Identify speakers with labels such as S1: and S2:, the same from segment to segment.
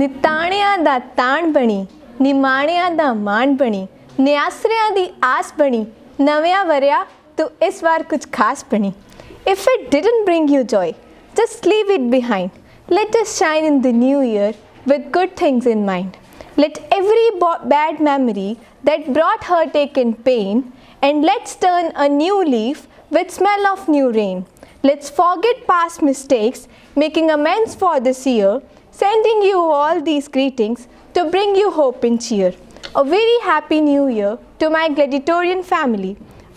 S1: ਨਿਤਾਣਿਆਂ ਦਾ ਤਾਣ ਬਣੀ, ਨਿਮਾਣਿਆਂ ਦਾ ਮਾਣ ਬਣੀ, ਨਿਆਸਰਿਆਂ ਦੀ ਆਸ ਬਣੀ, ਨਵਿਆਂ ਵਰਿਆ ਤੂੰ ਇਸ ਵਾਰ ਕੁਝ ਖਾਸ ਬਣੀ। If it didn't bring you joy, just leave it behind. Let us shine in the new year with good things in mind. Let every bad memory that brought heartache and pain, and let's turn a new leaf with smell of new rain. Let's forget past mistakes, making amends for this year, sending you all these greetings to bring you hope and cheer. A very happy new year to my Gladiatorian family.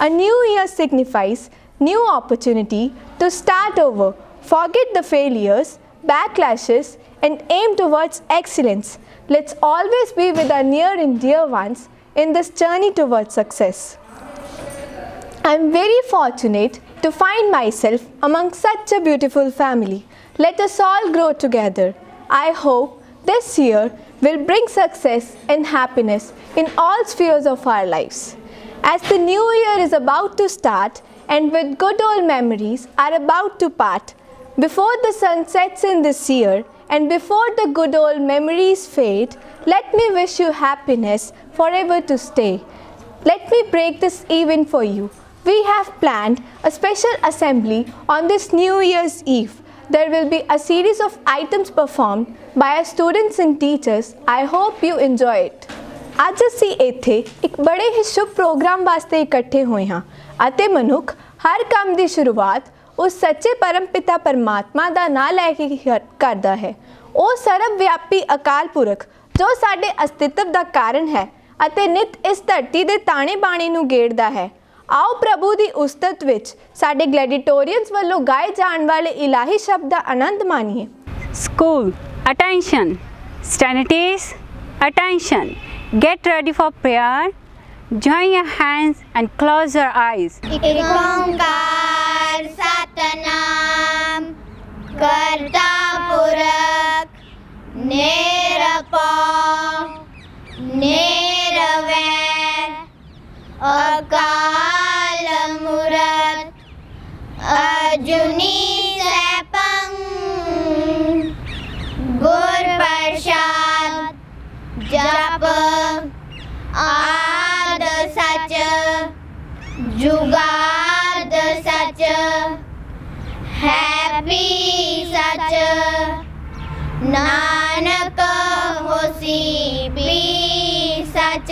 S1: A new year signifies new opportunity to start over, forget the failures, backlashes, and aim towards excellence. Let's always be with our near and dear ones in this journey towards success. I'm very fortunate to find myself among such a beautiful family. Let us all grow together. I hope this year will bring success and happiness in all spheres of our lives. As the new year is about to start and with good old memories are about to part, before the sun sets in this year and before the good old memories fade, let me wish you happiness forever to stay. Let me break this event for you. We have planned a special assembly on this New Year's Eve. There will be a series of items performed by our students and teachers. I hope you enjoy it. ਅੱਜ ਅਸੀਂ ਇੱਥੇ ਇੱਕ ਬੜੇ ਹੀ ਸ਼ੁਭ programme ਵਾਸਤੇ ਇਕੱਠੇ ਹੋਏ ਹਾਂ ਅਤੇ ਮਨੁੱਖ ਹਰ ਕੰਮ ਦੀ ਸ਼ੁਰੂਆਤ ਉਸ ਸੱਚੇ ਪਰਮ ਪਿਤਾ ਪਰਮਾਤਮਾ ਦਾ ਨਾਂ ਲੈ ਕੇ ਕਰਦਾ ਹੈ। ਉਹ ਸਰਵ ਵਿਆਪੀ ਅਕਾਲ ਪੁਰਖ ਜੋ ਸਾਡੇ ਅਸਤਿਤਵ ਦਾ ਕਾਰਨ ਹੈ ਅਤੇ ਨਿਤ ਇਸ ਧਰਤੀ ਦੇ ਤਾਣੇ ਬਾਣੇ ਨੂੰ ਗੇੜਦਾ ਹੈ। ਆਓ ਪ੍ਰਭੂ ਦੀ ਉਸਤਤ ਵਿੱਚ ਸਾਡੇ ਗਲੈਡੀਟੋਰੀਅਨਸ ਵੱਲੋਂ ਗਾਏ ਜਾਣ ਵਾਲੇ ਇਲਾਹੀ ਸ਼ਬਦ ਦਾ ਆਨੰਦ ਮਾਣੀਏ।
S2: School, attention. Standards, attention. Get ready for prayer. Join your hands and close your eyes.
S3: ईकार Satnam करता पुरख निरपौ निरवैर अकाल मूरत अजुनी सैपंग गुर प्रसाद जप आद सच जुगाद सच हैप्पी सच नानक होसी भी सच।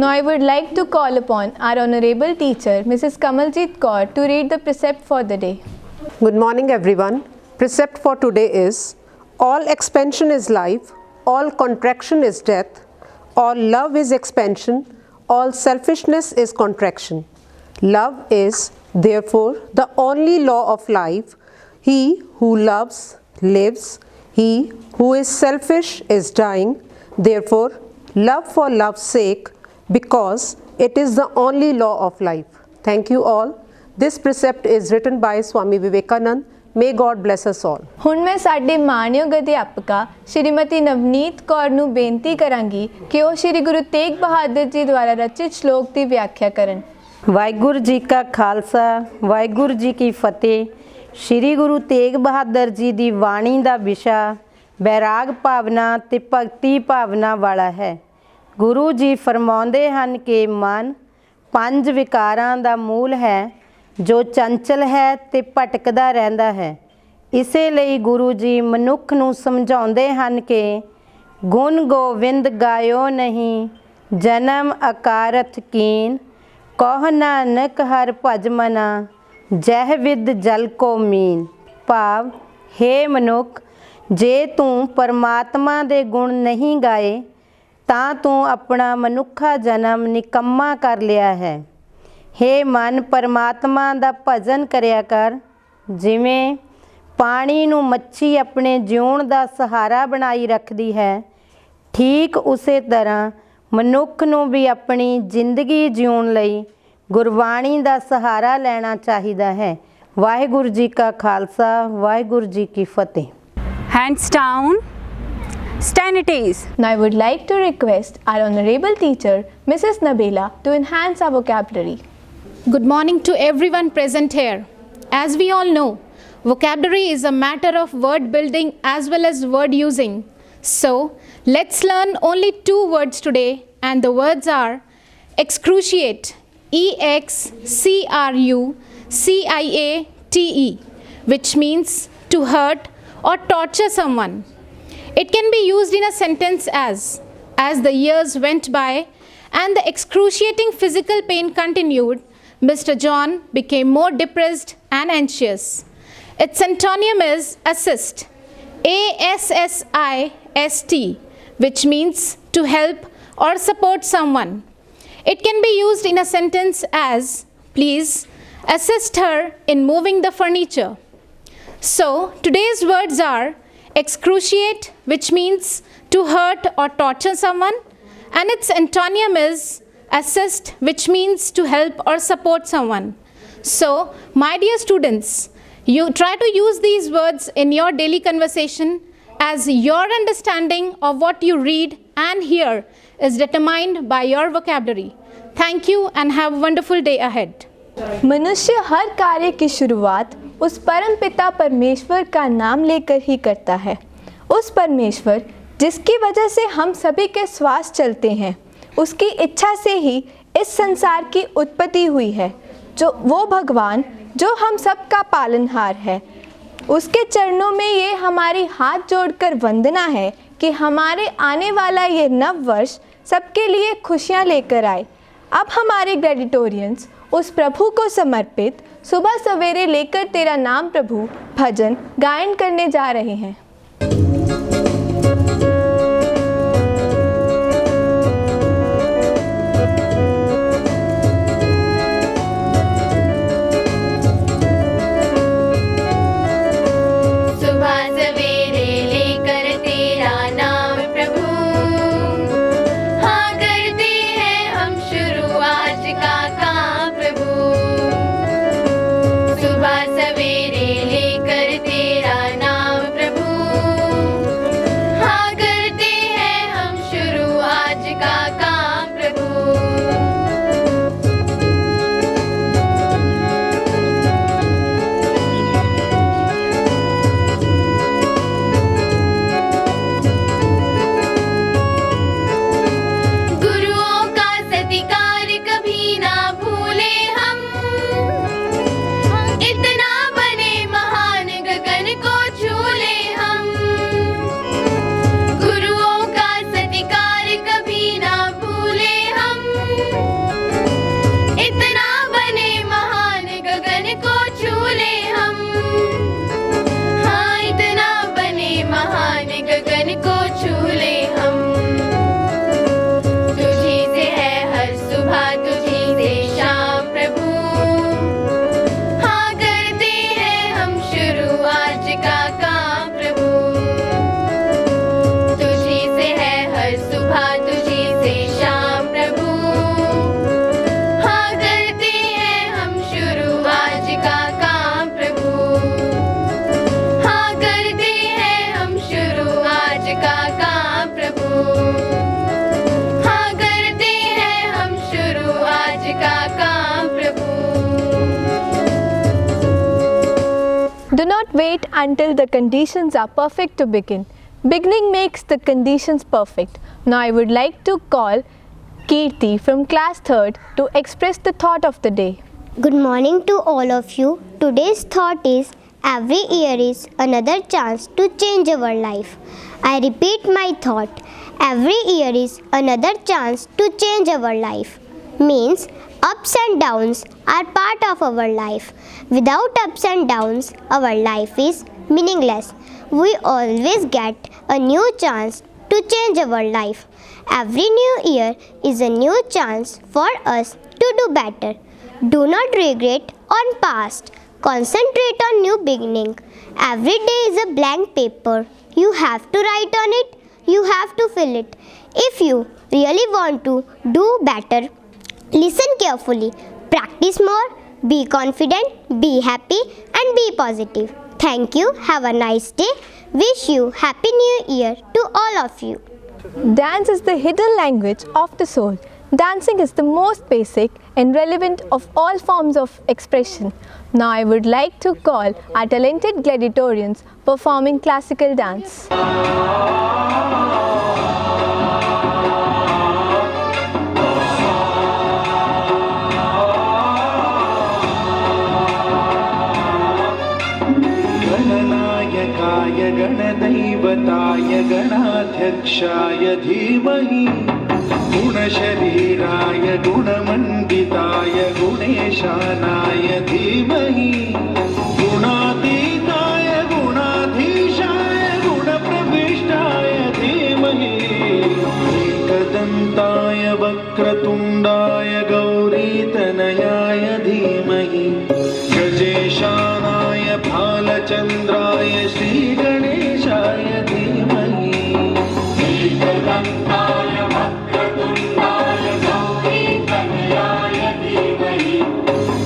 S1: Now I would like to call upon our honorable teacher, Mrs. Kamaljeet Kaur, to read the precept for the day.
S4: Good morning everyone. Precept for today is: all expansion is life, all contraction is death, all love is expansion, all selfishness is contraction. Love is therefore the only law of life. He who loves lives, he who is selfish is dying. Therefore love for love's sake, because it is the only law of life. Thank you all. This precept is written by Swami Vivekanand. May God bless us all.
S1: ਹੁਣ ਮੈਂ ਸਾਡੇ ਮਾਣਯੋਗ ਅਧਿਆਪਕਾ ਸ਼੍ਰੀਮਤੀ ਨਵਨੀਤ ਕੌਰ ਨੂੰ ਬੇਨਤੀ ਕਰਾਂਗੀ ਕਿ ਉਹ ਸ਼੍ਰੀ ਗੁਰੂ ਤੇਗ ਬਹਾਦਰ ਜੀ ਦੁਆਰਾ ਰਚਿਤ ਸ਼ਲੋਕ ਦੀ ਵਿਆਖਿਆ ਕਰਨ।
S5: ਵਾਹਿਗੁਰੂ ਜੀ ਕਾ ਖਾਲਸਾ, ਵਾਹਿਗੁਰੂ ਜੀ ਕੀ ਫਤਿਹ। ਸ਼੍ਰੀ ਗੁਰੂ ਤੇਗ ਬਹਾਦਰ ਜੀ ਦੀ ਬਾਣੀ ਦਾ ਵਿਸ਼ਾ ਬੈਰਾਗ ਭਾਵਨਾ ਤੇ ਭਗਤੀ ਭਾਵਨਾ ਵਾਲਾ ਹੈ। ਗੁਰੂ ਜੀ ਫਰਮਾਉਂਦੇ ਹਨ ਕਿ ਮਨ 5 ਵਿਕਾਰਾਂ ਦਾ ਮੂਲ ਹੈ, ਜੋ ਚੰਚਲ ਹੈ ਤੇ ਭਟਕਦਾ ਰਹਿੰਦਾ ਹੈ। ਇਸੇ ਲਈ ਗੁਰੂ ਜੀ ਮਨੁੱਖ ਨੂੰ ਸਮਝਾਉਂਦੇ ਹਨ ਕਿ ਗੁਣ ਗੋਵਿੰਦ ਗਾਇਓ ਨਹੀਂ, ਜਨਮ ਅਕਾਰਥ ਕੀਨ, ਕਹ ਨਾਨਕ ਹਰ ਭਜ ਮਨਾ, ਜਹ ਵਿਦ ਜਲ ਕੋ ਮੀਨ। ਭਾਵ, ਹੇ ਮਨੁੱਖ, ਜੇ ਤੂੰ ਪਰਮਾਤਮਾ ਦੇ ਗੁਣ ਨਹੀਂ ਗਾਏ ਤਾਂ ਤੂੰ ਆਪਣਾ ਮਨੁੱਖਾ ਜਨਮ ਨਿਕੰਮਾ ਕਰ ਲਿਆ ਹੈ। ਹੇ ਮਨ, ਪਰਮਾਤਮਾ ਦਾ ਭਜਨ ਕਰਿਆ ਕਰ। ਜਿਵੇਂ ਪਾਣੀ ਨੂੰ ਮੱਛੀ ਆਪਣੇ ਜਿਉਣ ਦਾ ਸਹਾਰਾ ਬਣਾਈ ਰੱਖਦੀ ਹੈ, ਠੀਕ ਉਸੇ ਤਰ੍ਹਾਂ ਮਨੁੱਖ ਨੂੰ ਵੀ ਆਪਣੀ ਜ਼ਿੰਦਗੀ ਜਿਉਣ ਲਈ ਗੁਰਬਾਣੀ ਦਾ ਸਹਾਰਾ ਲੈਣਾ ਚਾਹੀਦਾ ਹੈ। ਵਾਹਿਗੁਰੂ ਜੀ ਕਾ ਖਾਲਸਾ, ਵਾਹਿਗੁਰੂ ਜੀ ਕੀ ਫਤਿਹ।
S2: Hands down. Stand at ease.
S1: Now I would like to request our honorable teacher, Mrs. Nabila, to enhance our vocabulary.
S6: Good morning to everyone present here. As we all know, vocabulary is a matter of word building as well as word using. So, let's learn only 2 words today, and the words are excruciate, E-X-C-R-U-C-I-A-T-E, which means to hurt or torture someone. It can be used in a sentence as the years went by and the excruciating physical pain continued, Mr. John became more depressed and anxious. Its antonym is assist, A-S-S-I-S-T, which means to help or support someone. It can be used in a sentence as, please assist her in moving the furniture. So, today's words are excruciate, which means to hurt or torture someone, and its antonym is assist, which means to help or support someone. So, my dear students, you try to use these words in your daily conversation, as your understanding of what you read and hear is determined by your vocabulary. Thank you and have a wonderful day ahead.
S1: मनुष्य हर कार्य की शुरुआत उस परम पिता परमेश्वर का नाम लेकर ही करता है। उस परमेश्वर जिसकी वजह से हम सभी के श्वास चलते हैं, उसकी इच्छा से ही इस संसार की उत्पत्ति हुई है। जो वो भगवान जो हम सबका पालनहार है, उसके चरणों में ये हमारी हाथ जोड़कर वंदना है कि हमारे आने वाला ये नव वर्ष सबके लिए खुशियाँ लेकर आए। अब हमारे ग्रेडिटोरियंस उस प्रभु को समर्पित सुबह सवेरे लेकर तेरा नाम प्रभु भजन गायन करने जा रहे हैं।
S3: सुबह सवेरे लेकर तेरा नाम प्रभु, हाँ करते हैं हम शुरू आज का काम प्रभु। सुबह सवेरे लेकर तेरा नाम प्रभु, हाँ करते हैं हम शुरू आज का काम प्रभु। गुरुओं का सत्कार कभी ना भूलना, आज का काम प्रभु।
S1: Do not wait until the conditions are perfect to begin. Beginning makes the conditions perfect. Now I would like to call Kirti from class 3rd to express the thought of the day.
S7: Good morning to all of you. Today's thought is every year is another chance to change our life. I repeat my thought. Every year is another chance to change our life. Means ups and downs are part of our life. Without ups and downs, our life is meaningless. We always get a new chance to change our life. Every new year is a new chance for us to do better. Do not regret on past. Concentrate on new beginning. Every day is a blank paper. You have to write on it. You have to fill it. If you really want to do better, listen carefully. Practice more. Be confident. Be happy and be positive. Thank you. Have a nice day. Wish you Happy New Year to all of you.
S1: Dance is the hidden language of the soul. Dancing is the most basic and relevant of all forms of expression. Now I would like to call our talented gladiatorians performing classical dance.
S8: गणनायकाय गणदैवताय गणाध्यक्षाय धीमहि गुणशरीराय गुणमण्डिताय गुणेशानाय धीमहि गुणातीताय गुणाधीशाय गुणप्रविष्टाय धीमहि एकदन्ताय वक्रतुण्डाय गौरीतनयाय धीमहि गजेशानाय भालचन्द्राय श्रीगणेशाय धीमहि एकदन्ताय वक्रतुण्डाय गौरीतनयाय धीमहि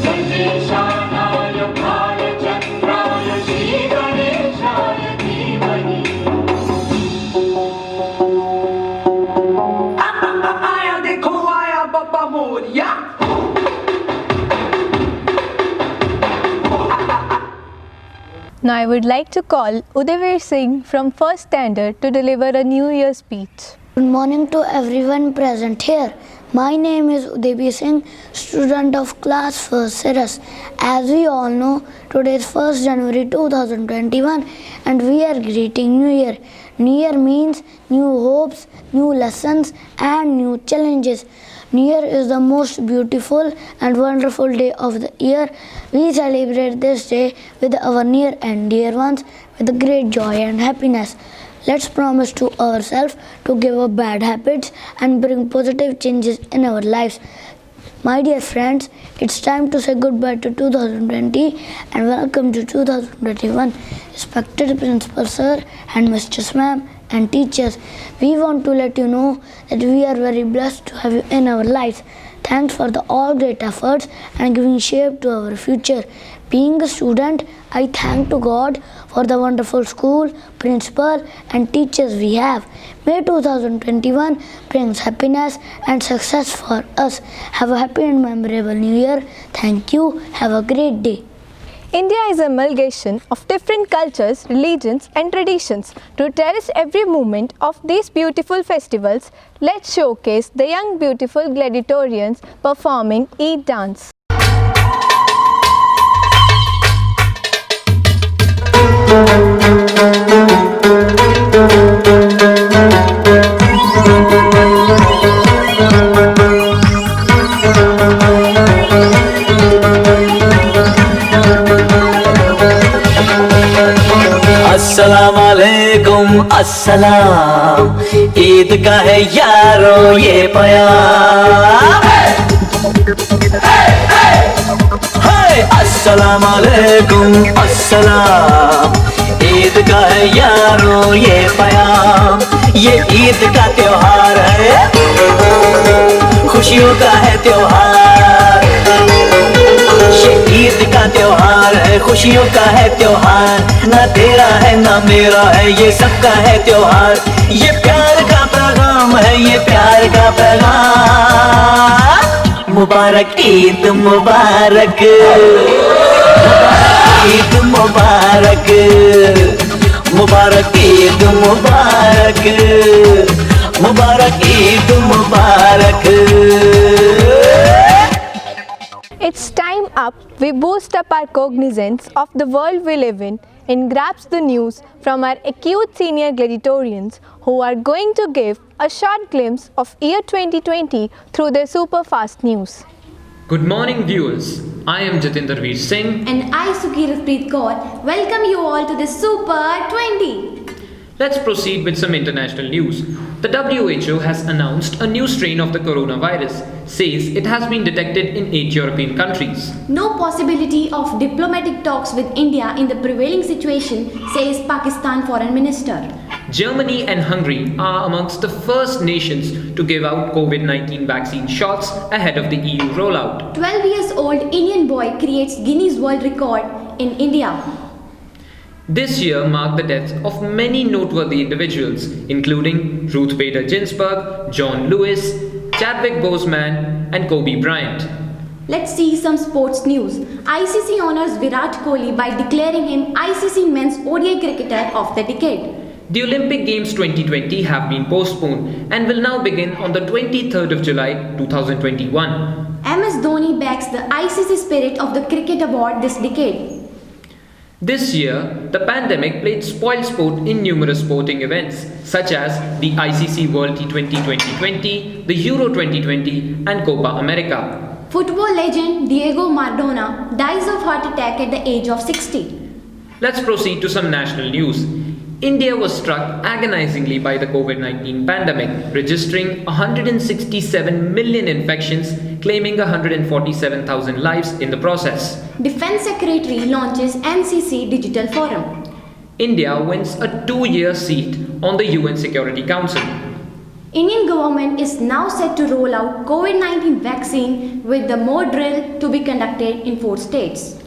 S8: गजेशानाय भालचन्द्राय श्रीगणेशाय धीमहि। आया देखो आया बाबा Moriya.
S1: Now I would like to call Udayveer Singh from 1st standard to deliver a New Year speech.
S9: Good morning to everyone present here. My name is Udayveer Singh, student of class 1st Cirrus. As we all know, today is 1st January 2021 and we are greeting New Year. New Year means new hopes, new lessons and new challenges. New Year is the most beautiful and wonderful day of the year. We celebrate this day with our near and dear ones with great joy and happiness. Let's promise to ourselves to give up bad habits and bring positive changes in our lives. My dear friends, it's time to say goodbye to 2020 and welcome to 2021. Respected Principal Sir and Mrs. Ma'am and teachers, we want to let you know that we are very blessed to have you in our lives. Thanks for the all great efforts and giving shape to our future. Being a student, I thank to God for the wonderful school, principal and teachers we have. May 2021 brings happiness and success for us. Have a happy and memorable New Year. Thank you. Have a great day.
S1: India is a amalgamation of different cultures, religions and traditions. To cherish every moment of these beautiful festivals, let's showcase the young beautiful gladiatorians performing Eid dance.
S10: अस्सलाम वालेकुम अस्सलाम, ईद का है यारो ये प्यार। अस्सलाम वालेकुम अस्सलाम, ईद का है यारो ये प्यार। ये ईद का त्योहार है, खुशियों का है त्योहार। ये ईद का त्योहार है, खुशियों का है त्योहार। ना तेरा है ना मेरा है, ये सबका है त्योहार। ये प्यार का पैगाम है, ये प्यार का पैगाम। मुबारक ईद मुबारक, ईद मुबारक, मुबारक ईद मुबारक, मुबारक ईद मुबारक।
S1: It's time up we boost up our cognizance of the world we live in and grasp the news from our acute senior gladiatorians who are going to give a short glimpse of year 2020 through their super fast news.
S11: Good morning viewers, I am Jatinder Veer Singh
S3: And I, Sukiratpreet Kaur, welcome you all to the Super 20.
S11: Let's proceed with some international news. The WHO has announced a new strain of the coronavirus, says it has been detected in 8 European countries.
S3: No possibility of diplomatic talks with India in the prevailing situation, says Pakistan Foreign Minister.
S11: Germany and Hungary are amongst the first nations to give out COVID-19 vaccine shots ahead of the EU rollout.
S3: 12 years old Indian boy creates Guinness World Record in India.
S11: This year marked the deaths of many noteworthy individuals, including Ruth Bader Ginsburg, John Lewis, Chadwick Boseman, and Kobe Bryant.
S3: Let's see some sports news. ICC honors Virat Kohli by declaring him ICC Men's ODI Cricketer of the Decade.
S11: The Olympic Games 2020 have been postponed and will now begin on the 23rd of July 2021.
S3: MS Dhoni backs the ICC Spirit of the Cricket Award this decade.
S11: This year, the pandemic played spoilsport in numerous sporting events such as the ICC World T20 2020, the Euro 2020 and Copa America.
S3: Football legend Diego Maradona dies of heart attack at the age of 60.
S11: Let's proceed to some national news. India was struck agonizingly by the COVID-19 pandemic, registering 167 million infections, claiming 147,000 lives in the process.
S3: Defense Secretary launches NCC Digital Forum.
S11: India wins a 2-year seat on the UN Security Council.
S3: Indian government is now set to roll out COVID-19 vaccine with the more drill to be conducted in 4 states.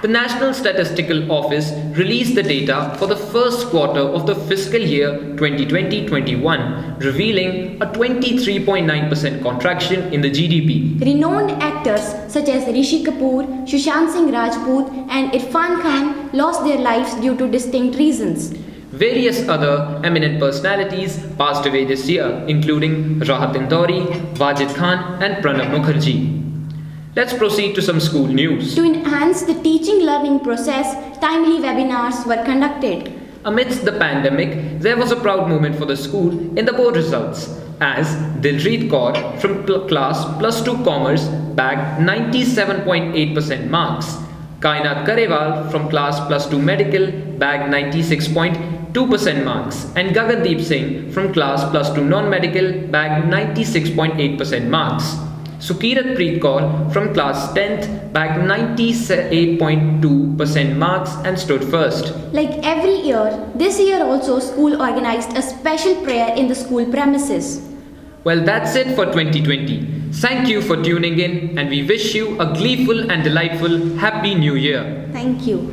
S11: The National Statistical Office released the data for the first quarter of the fiscal year 2020-21, revealing a 23.9% contraction in the GDP.
S3: Renowned actors such as Rishi Kapoor, Sushant Singh Rajput and Irfan Khan lost their lives due to distinct reasons.
S11: Various other eminent personalities passed away this year, including Rahat Indori, Wajid Khan and Pranab Mukherjee. Let's proceed to some school news.
S3: To enhance the teaching-learning process, timely webinars were conducted.
S11: Amidst the pandemic, there was a proud moment for the school in the board results, as Diljeet Kaur from class plus 2 Commerce bagged 97.8% marks. Kainat Karewal from class plus 2 Medical bagged 96.2% marks, and Gagandeep Singh from class plus 2 Non-Medical bagged 96.8% marks. Sukiratpreet Kaur from class 10th bagged 98.2% marks and stood first.
S3: Like every year, this year also school organized a special prayer in the school premises.
S11: Well, that's it for 2020. Thank you for tuning in and we wish you a gleeful and delightful Happy New Year.
S3: Thank you.